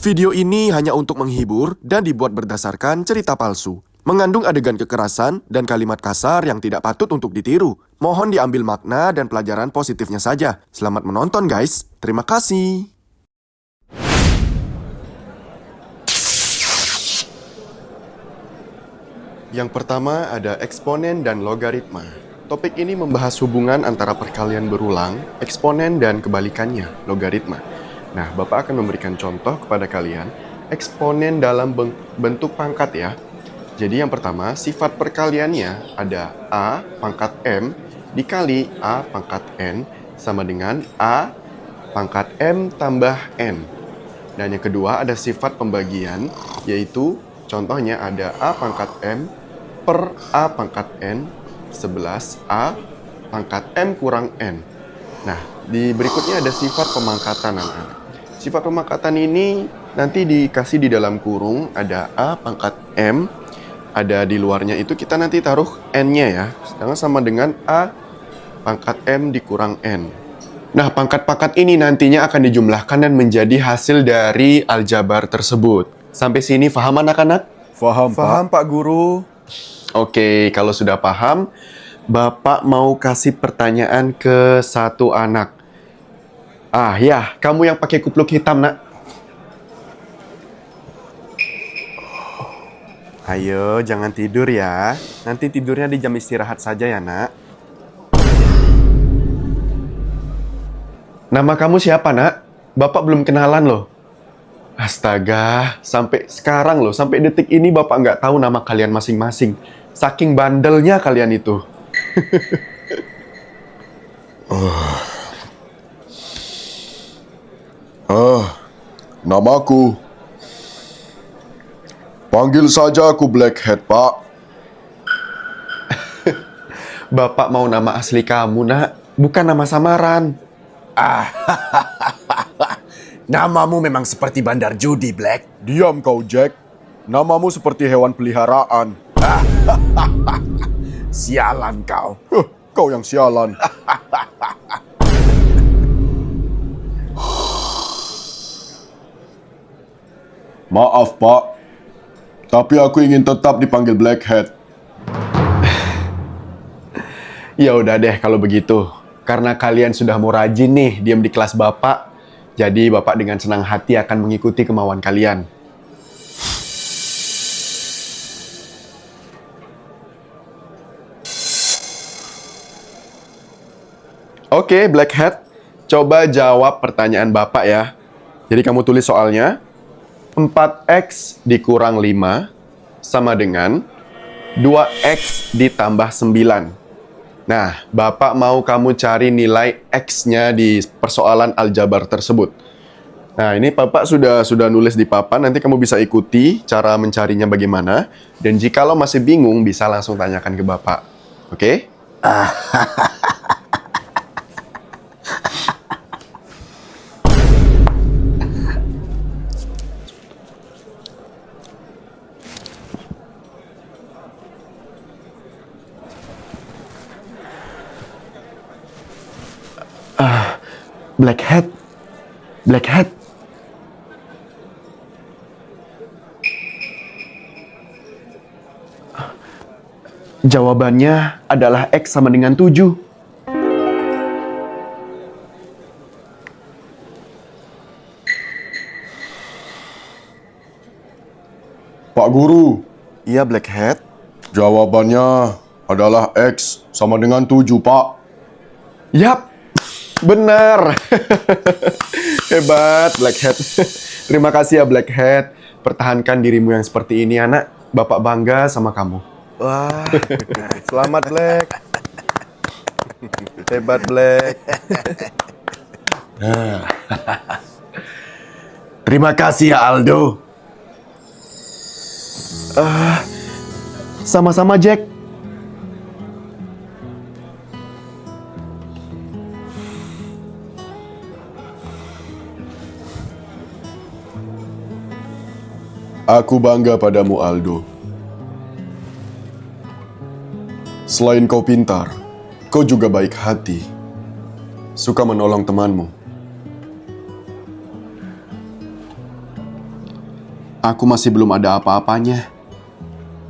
Video ini hanya untuk menghibur dan dibuat berdasarkan cerita palsu. Mengandung adegan kekerasan dan kalimat kasar yang tidak patut untuk ditiru. Mohon diambil makna dan pelajaran positifnya saja. Selamat menonton guys. Terima kasih. Yang pertama ada eksponen dan logaritma. Topik ini membahas hubungan antara perkalian berulang, eksponen dan kebalikannya, logaritma. Nah, Bapak akan memberikan contoh kepada kalian, eksponen dalam bentuk pangkat ya. Jadi yang pertama, sifat perkaliannya ada A pangkat M dikali A pangkat N sama dengan A pangkat M tambah N. Dan yang kedua ada sifat pembagian, yaitu contohnya ada A pangkat M per A pangkat N 11 A pangkat M kurang N. Nah, di berikutnya ada sifat pemangkatan anak-anak. Sifat pemangkatan ini nanti dikasih di dalam kurung, ada A pangkat M, ada di luarnya itu kita nanti taruh N-nya ya, sedangkan sama dengan A pangkat M dikurang N. Nah, pangkat-pangkat ini nantinya akan dijumlahkan dan menjadi hasil dari aljabar tersebut. Sampai sini paham anak-anak? Paham, Pak Guru. Oke, kalau sudah paham, Bapak mau kasih pertanyaan ke satu anak. Ah ya, kamu yang pakai kupluk hitam, nak. Ayo, jangan tidur ya. Nanti tidurnya di jam istirahat saja ya, nak. Nama kamu siapa, nak? Bapak belum kenalan loh. Astaga, sampai sekarang loh, sampai detik ini Bapak nggak tahu nama kalian masing-masing. Saking bandelnya kalian itu. Namaku. Panggil saja aku Blackhead, Pak. Bapak mau nama asli kamu, nak. Bukan nama samaran. Namamu memang seperti bandar judi, Black. Diam kau, Jack. Namamu seperti hewan peliharaan. Sialan kau. Kau yang sialan. Maaf, Pak. Tapi aku ingin tetap dipanggil Blackhead. Ya udah deh kalau begitu. Karena kalian sudah mau rajin nih diam di kelas Bapak. Jadi Bapak dengan senang hati akan mengikuti kemauan kalian. Oke, Blackhead. Coba jawab pertanyaan Bapak ya. Jadi kamu tulis soalnya. 4X dikurang 5 sama dengan 2X ditambah 9. Nah, Bapak mau kamu cari nilai X-nya di persoalan aljabar tersebut. Nah, ini Bapak sudah nulis di papan, nanti kamu bisa ikuti cara mencarinya bagaimana. Dan jika lo masih bingung, bisa langsung tanyakan ke Bapak. Oke? Blackhead. Jawabannya adalah X sama dengan 7. Pak Guru, Iya, Blackhead. jawabannya adalah X sama dengan 7, Pak. Yap, benar. Hebat, Blackhead. Terima kasih ya, Blackhead. Pertahankan dirimu yang seperti ini, anak. Bapak bangga sama kamu. Wah, Selamat, Black. Hebat, Black. terima kasih ya Aldo. Sama-sama, Jack. Aku bangga padamu, Aldo. Selain kau pintar, kau juga baik hati. Suka menolong temanmu. Aku masih belum ada apa-apanya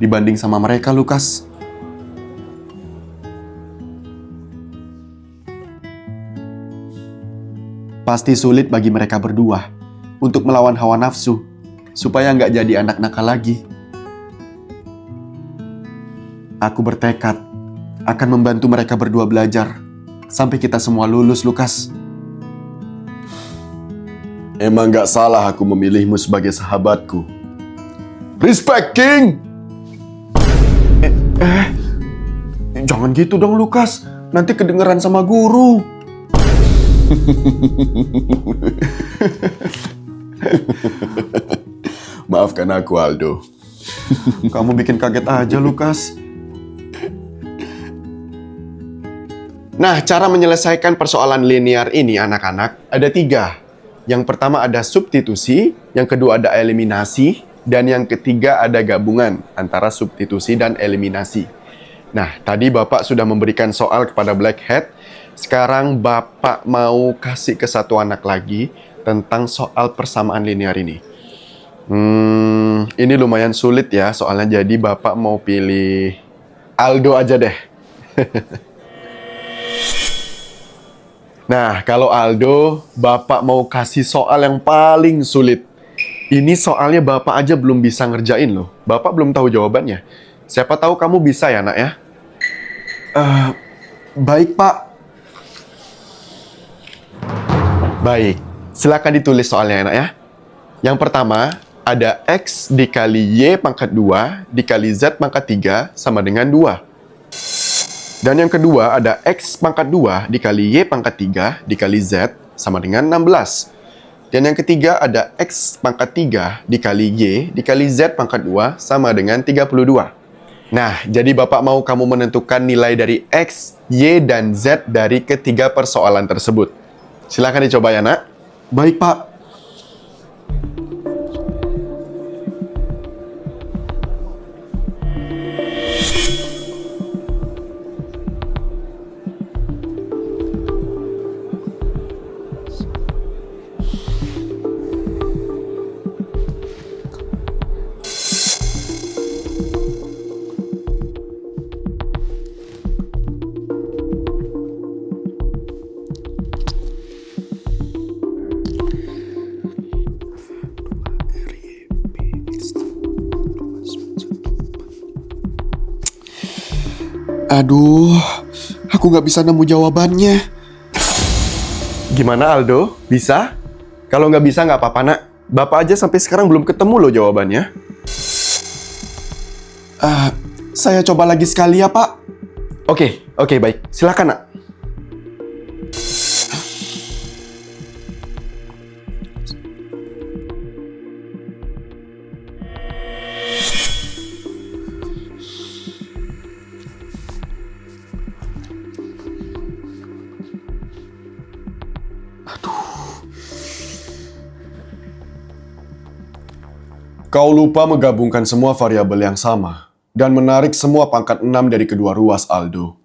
dibanding sama mereka, Lukas. Pasti sulit bagi mereka berdua untuk melawan hawa nafsu supaya nggak jadi anak nakal lagi. Aku bertekad akan membantu mereka berdua belajar sampai kita semua lulus, Lukas. Emang gak salah aku memilihmu sebagai sahabatku. Respect, King! Jangan gitu dong, Lukas. Nanti kedengeran sama guru. Maafkan aku, Aldo. Kamu bikin kaget aja, Lukas. Nah, cara menyelesaikan persoalan linear ini, anak-anak, ada 3. Yang pertama ada substitusi, yang kedua ada eliminasi, dan yang ketiga ada gabungan antara substitusi dan eliminasi. Nah, tadi Bapak sudah memberikan soal kepada Black Hat. Sekarang Bapak mau kasih ke satu anak lagi tentang soal persamaan linear ini. Ini lumayan sulit ya soalnya, jadi Bapak mau pilih Aldo aja deh. Nah, kalau Aldo, Bapak mau kasih soal yang paling sulit. Ini soalnya Bapak aja belum bisa ngerjain loh. Bapak belum tahu jawabannya. Siapa tahu kamu bisa ya, nak ya? Baik, Pak. Baik, silakan ditulis soalnya, nak ya. Yang pertama, ada X dikali Y pangkat 2 dikali Z pangkat 3 sama dengan 2. Dan yang kedua ada X pangkat 2 dikali Y pangkat 3 dikali Z sama dengan 16. Dan yang ketiga ada X pangkat 3 dikali Y dikali Z pangkat 2 sama dengan 32. Nah, jadi Bapak mau kamu menentukan nilai dari X, Y, dan Z dari ketiga persoalan tersebut. Silakan dicoba ya, nak. Baik, Pak. Aduh, aku nggak bisa nemu jawabannya. Gimana, Aldo? Bisa? Kalau nggak bisa, nggak apa-apa, nak. Bapak aja sampai sekarang belum ketemu loh jawabannya. Saya coba lagi sekali ya, Pak. Oke, baik. Silakan, nak. Kau lupa menggabungkan semua variabel yang sama dan menarik semua pangkat 6 dari kedua ruas, Aldo.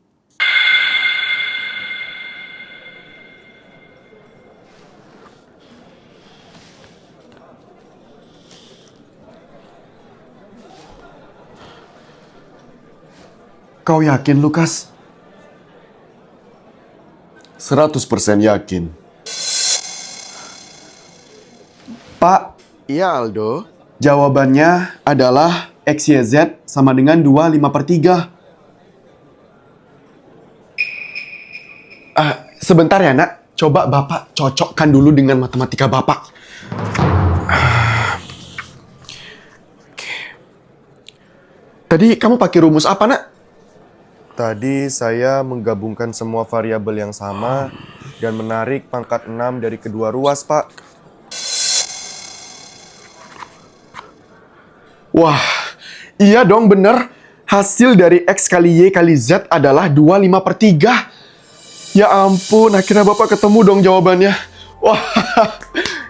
Kau yakin, Lukas? 100% yakin. Pak. Iya, Aldo. Jawabannya adalah XYZ sama dengan 2/5/3. Sebentar ya, nak. Coba Bapak cocokkan dulu dengan matematika Bapak. Oke. Tadi kamu pakai rumus apa, nak? Tadi saya menggabungkan semua variabel yang sama dan menarik pangkat 6 dari kedua ruas, Pak. Wah, iya dong, bener. Hasil dari X kali Y kali Z adalah 2/5/3. Ya ampun, akhirnya Bapak ketemu dong jawabannya. Wah,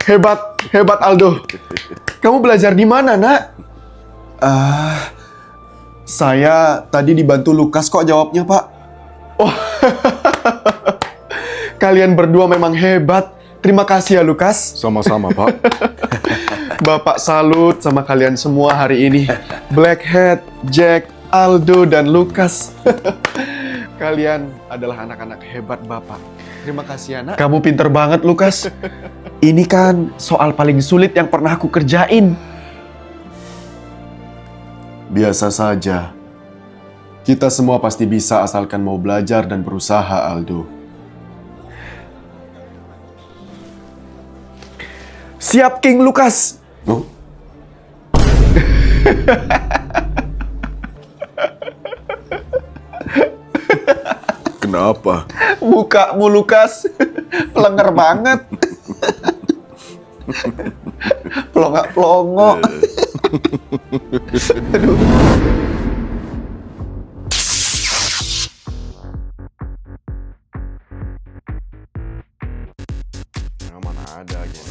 hebat Aldo. Kamu belajar di mana, nak? Saya tadi dibantu Lukas kok jawabnya, Pak. Oh, kalian berdua memang hebat. Terima kasih ya, Lukas. Sama-sama, Pak. Bapak salut sama kalian semua hari ini. Blackhead, Jack, Aldo, dan Lukas. Kalian adalah anak-anak hebat Bapak. Terima kasih anak. Kamu pinter banget, Lukas. Ini kan soal paling sulit yang pernah aku kerjain. Biasa saja. Kita semua pasti bisa asalkan mau belajar dan berusaha, Aldo. Siap, King Lukas. Oh? Kenapa? Mukamu, Lukas. Pelenger banget. Pelongo-pelongo. Aduh. Nah, mana ada gitu.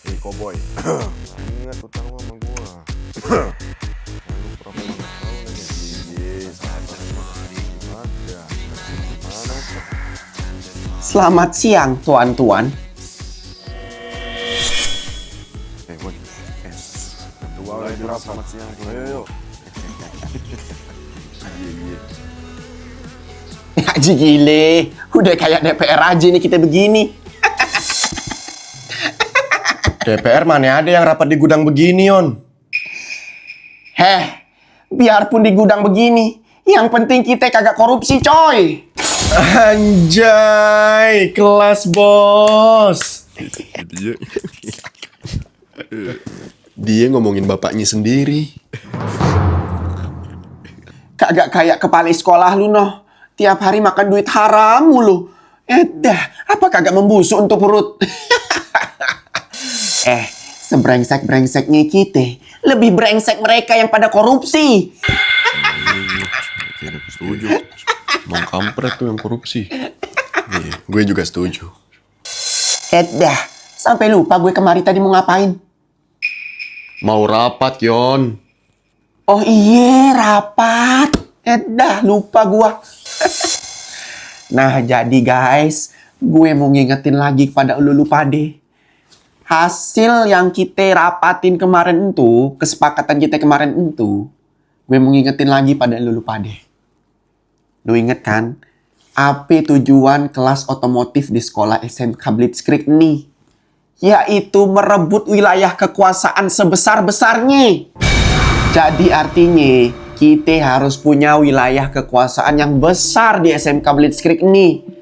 Hei, cowboy. Ingat utang lo sama gua. Lalu pura-pura nggak tahu lagi. Iya, sabar. Ada. Mana tuh? Selamat siang, tuan-tuan. Boy. Dua lagi berapa? Selamat siang. Ayo. Haji gile, udah kayak DPR aja nih kita begini. DPR mana ada yang rapat di gudang begini, On? Heh, biarpun di gudang begini, yang penting kita kagak korupsi, coy. Anjay, kelas bos. Dia ngomongin bapaknya sendiri. Kagak kayak kepala sekolah lu, noh. Tiap hari makan duit haram mulu. Dah, apa kagak membusuk untuk perut? Sebrengsek-brengseknya kita, lebih brengsek mereka yang pada korupsi. Setuju. Bang kampret tuh yang korupsi. Iya, gue juga setuju. Dah, sampai lupa gue kemari tadi mau ngapain. Mau rapat, Yon. Oh iya, rapat. Dah, lupa gua. Nah, jadi guys, gue mau ngingetin lagi kepada lu pade. Hasil yang kita rapatin kemarin itu, kesepakatan kita kemarin itu, gue mau ngingetin lagi pada lu pade. Lu inget kan? Apa tujuan kelas otomotif di sekolah SMK Blitzkrieg nih? Yaitu merebut wilayah kekuasaan sebesar-besarnya. Jadi artinya kita harus punya wilayah kekuasaan yang besar di SMK Blitzkrieg nih.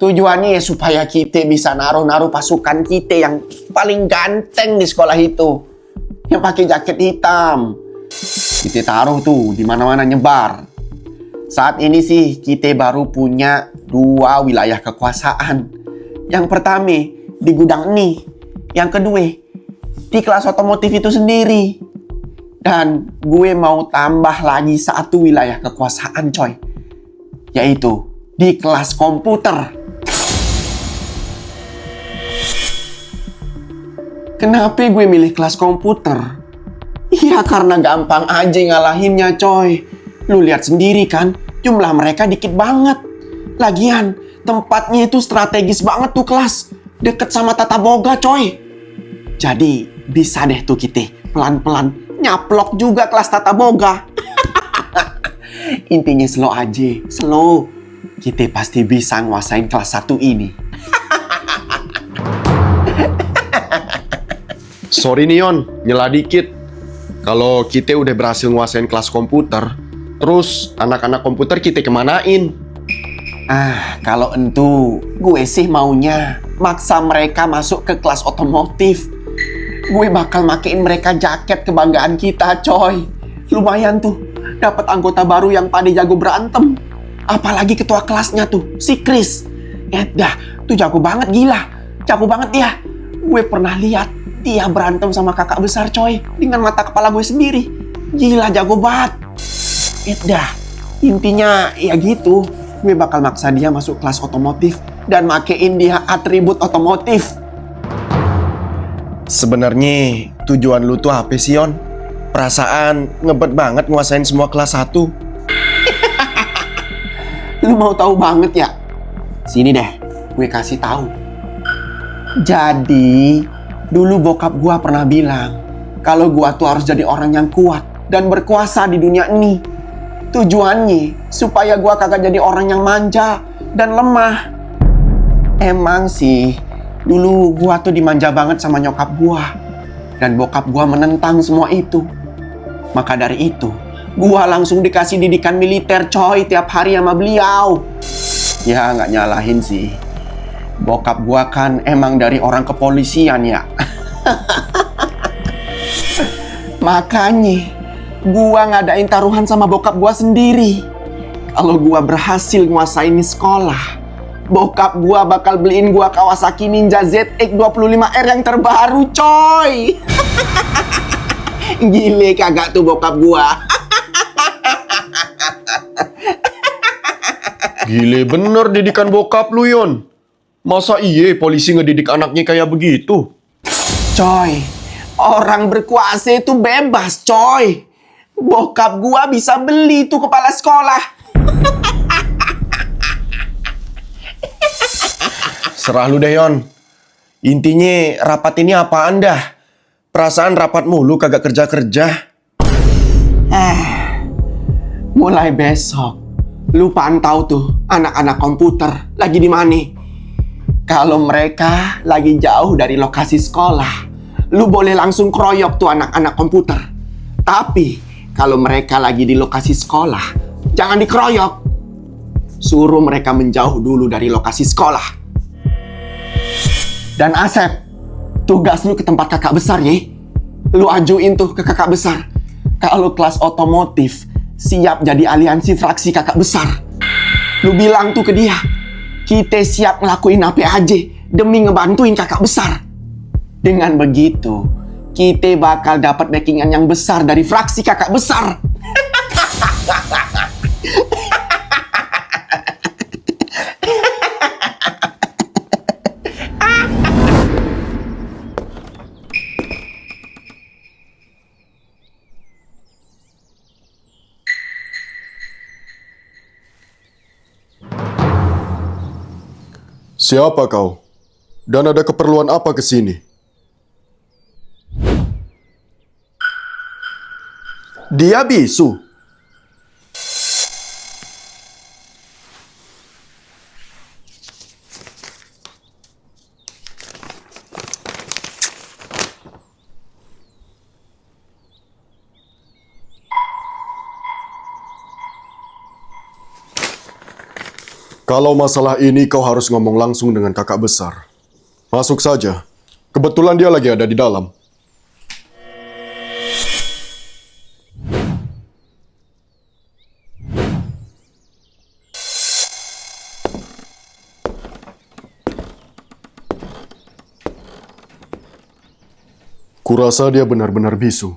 Tujuannya ya supaya kita bisa naruh-naruh pasukan kita yang paling ganteng di sekolah itu. Yang pakai jaket hitam. Kita taruh tuh di mana-mana nyebar. Saat ini sih kita baru punya 2 wilayah kekuasaan. Yang pertama di gudang nih. Yang kedua di kelas otomotif itu sendiri. Dan gue mau tambah lagi 1 wilayah kekuasaan, coy. Yaitu di kelas komputer. Kenapa gue milih kelas komputer? Iya, karena gampang aja ngalahinnya, coy. Lu lihat sendiri kan, jumlah mereka dikit banget. Lagian, tempatnya itu strategis banget tuh kelas. Deket sama Tata Boga, coy. Jadi, bisa deh tuh kita pelan-pelan nyaplok juga kelas Tata Boga. Intinya slow aja, slow. Kita pasti bisa nguasain kelas 1 ini. Sorry nih, Yon. Nyela dikit. Kalau kita udah berhasil nguasain kelas komputer, terus anak-anak komputer kita kemanain? Kalau entu, gue sih maunya maksa mereka masuk ke kelas otomotif. Gue bakal makein mereka jaket kebanggaan kita, coy. Lumayan tuh, dapat anggota baru yang pada jago berantem. Apalagi ketua kelasnya tuh, si Chris. Dah, tuh jago banget, gila. Jago banget dia. Gue pernah lihat dia berantem sama kakak besar, coy. Dengan mata kepala gue sendiri. Gila, jago banget. Dah, intinya ya gitu. Gue bakal maksa dia masuk kelas otomotif dan makein dia atribut otomotif. Sebenarnya tujuan lu tuh apa sih, On? Perasaan ngebet banget nguasain semua kelas 1. Lu mau tahu banget ya? Sini deh, gue kasih tahu. Jadi, dulu bokap gua pernah bilang, kalau gua tuh harus jadi orang yang kuat dan berkuasa di dunia ini. Tujuannya supaya gua kagak jadi orang yang manja dan lemah. Emang sih, dulu gua tuh dimanja banget sama nyokap gua. Dan bokap gua menentang semua itu. Maka dari itu, gua langsung dikasih didikan militer coy tiap hari sama beliau. Ya nggak nyalahin sih. Bokap gua kan emang dari orang kepolisian ya. Makanya gua ngadain taruhan sama bokap gua sendiri. Kalau gua berhasil nguasain sekolah, bokap gua bakal beliin gua Kawasaki Ninja ZX 25R yang terbaru, coy. Gile kagak tuh bokap gua. Gile bener didikan bokap lu, Yon. Masa iya polisi ngedidik anaknya kayak begitu? Coy, orang berkuasa itu bebas, coy. Bokap gua bisa beli tuh kepala sekolah. Serah lu deh, Yon. Intinya rapat ini apaan dah? Perasaan rapat mulu kagak kerja-kerja. Mulai besok, lu pantau tuh anak-anak komputer lagi di mana. Kalau mereka lagi jauh dari lokasi sekolah, lu boleh langsung kroyok tuh anak-anak komputer. Tapi kalau mereka lagi di lokasi sekolah, jangan dikeroyok. Suruh mereka menjauh dulu dari lokasi sekolah. Dan Asep, tugas lu ke tempat kakak besar ya. Lu ajuin tuh ke kakak besar. Kalau kelas otomotif siap jadi aliansi fraksi kakak besar. Lu bilang tuh ke dia, kita siap ngelakuin apa aja demi ngebantuin kakak besar. Dengan begitu, kita bakal dapat backingan yang besar dari fraksi kakak besar. Siapa kau? Dan ada keperluan apa ke sini? Dia bisu. Kalau masalah ini kau harus ngomong langsung dengan kakak besar. Masuk saja. Kebetulan dia lagi ada di dalam. Kurasa dia benar-benar bisu.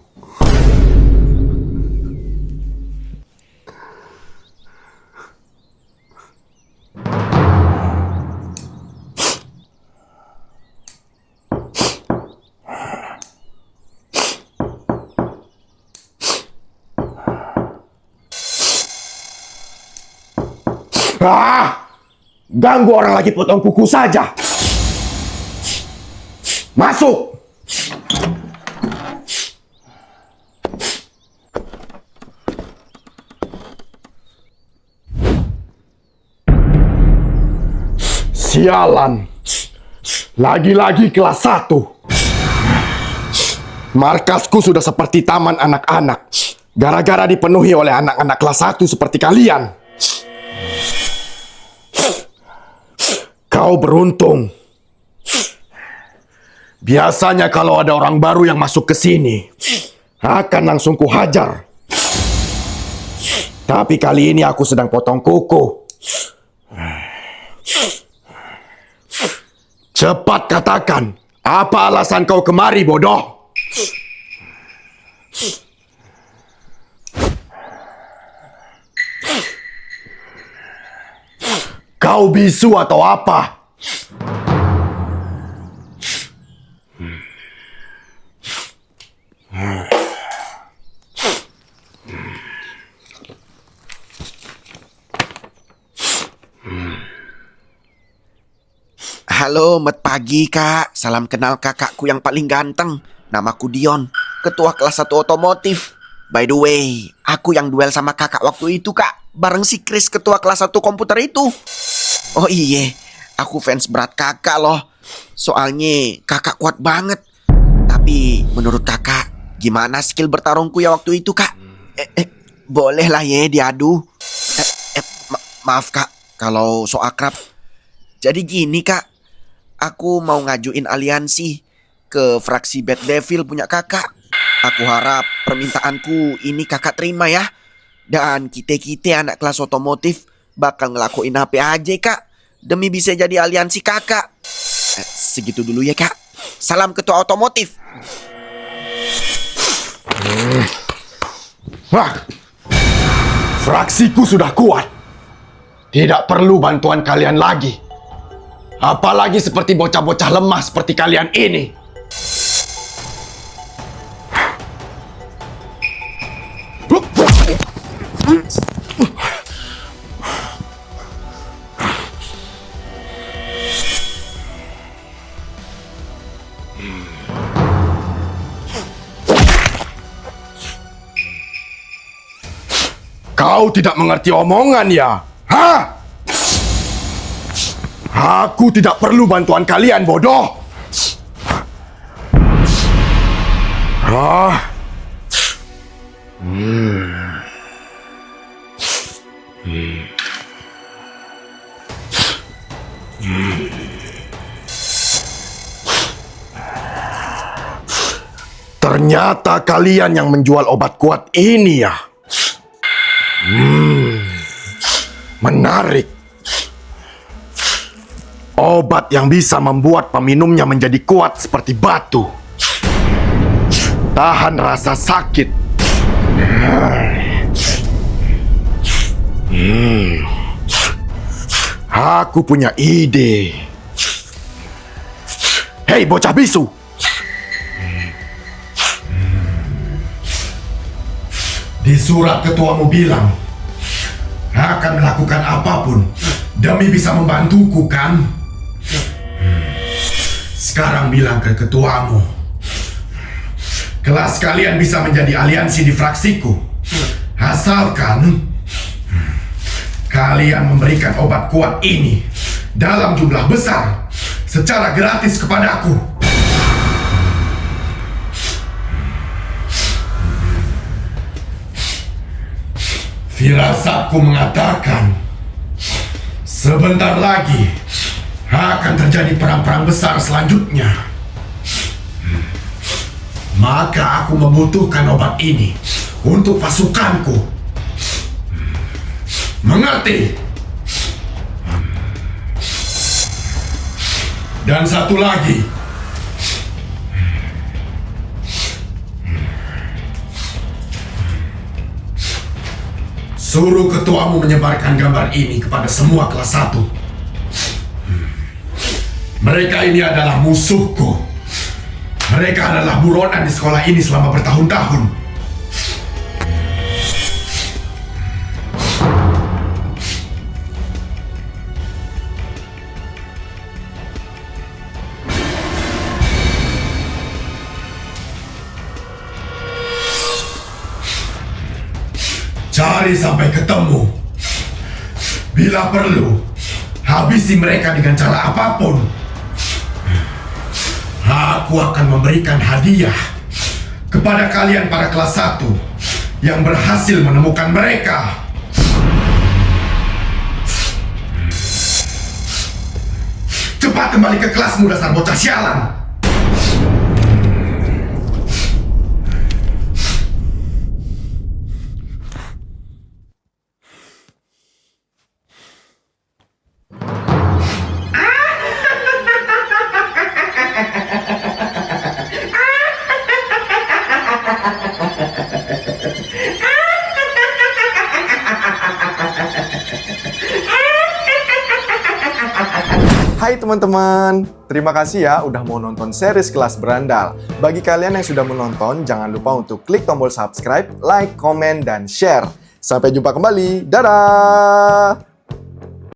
Ganggu orang lagi potong kuku saja. Masuk. Sialan. Lagi-lagi kelas 1. Markasku sudah seperti taman anak-anak. Gara-gara dipenuhi oleh anak-anak kelas 1 seperti kalian. Kau beruntung. Biasanya kalau ada orang baru yang masuk ke sini, akan langsung kuhajar. Tapi kali ini aku sedang potong kuku. Cepat katakan, apa alasan kau kemari, bodoh? Kau bisu atau apa? Halo, selamat pagi kak. Salam kenal kakakku yang paling ganteng. Namaku Dion. ketua kelas 1 otomotif. By the way, aku yang duel sama kakak waktu itu, Kak. Bareng si Chris, ketua kelas 1 komputer itu. Oh iya, aku fans berat kakak loh. Soalnya kakak kuat banget. Tapi menurut kakak, gimana skill bertarungku ya waktu itu, Kak? Boleh lah ya diadu. Maaf, Kak, kalau so akrab. Jadi gini, Kak. Aku mau ngajuin aliansi ke fraksi Bad Devil punya kakak. Aku harap permintaanku ini kakak terima ya. Dan kita anak kelas otomotif bakal ngelakuin apa aja, Kak, demi bisa jadi aliansi kakak. Segitu dulu ya, Kak. Salam ketua otomotif. Wah, fraksiku sudah kuat. Tidak perlu bantuan kalian lagi. Apalagi seperti bocah-bocah lemah seperti kalian ini. Kau tidak mengerti omongan ya? Hah? Aku tidak perlu bantuan kalian, bodoh. Ternyata kalian yang menjual obat kuat ini ya. Menarik. Obat yang bisa membuat peminumnya menjadi kuat seperti batu. Tahan rasa sakit. Aku punya ide. Hei bocah bisu. Di surat ketuamu bilang akan melakukan apapun demi bisa membantuku, kan? Sekarang bilang ke ketuamu, kelas kalian bisa menjadi aliansi di fraksiku, asalkan kalian memberikan obat kuat ini dalam jumlah besar secara gratis kepadaku. Firasatku mengatakan sebentar lagi akan terjadi perang-perang besar selanjutnya. Maka aku membutuhkan obat ini untuk pasukanku. Mengerti? Dan satu lagi. Suruh ketuamu menyebarkan gambar ini kepada semua kelas 1. Mereka ini adalah musuhku. Mereka adalah buronan di sekolah ini selama bertahun-tahun. Cari sampai ketemu. Bila perlu, habisi mereka dengan cara apapun. Aku akan memberikan hadiah kepada kalian para kelas 1 yang berhasil menemukan mereka. Cepat kembali ke kelasmu, dasar bocah sialan. Hai teman-teman, terima kasih ya udah mau nonton series Kelas Berandal. Bagi kalian yang sudah menonton, jangan lupa untuk klik tombol subscribe, like, komen, dan share. Sampai jumpa kembali, dadah!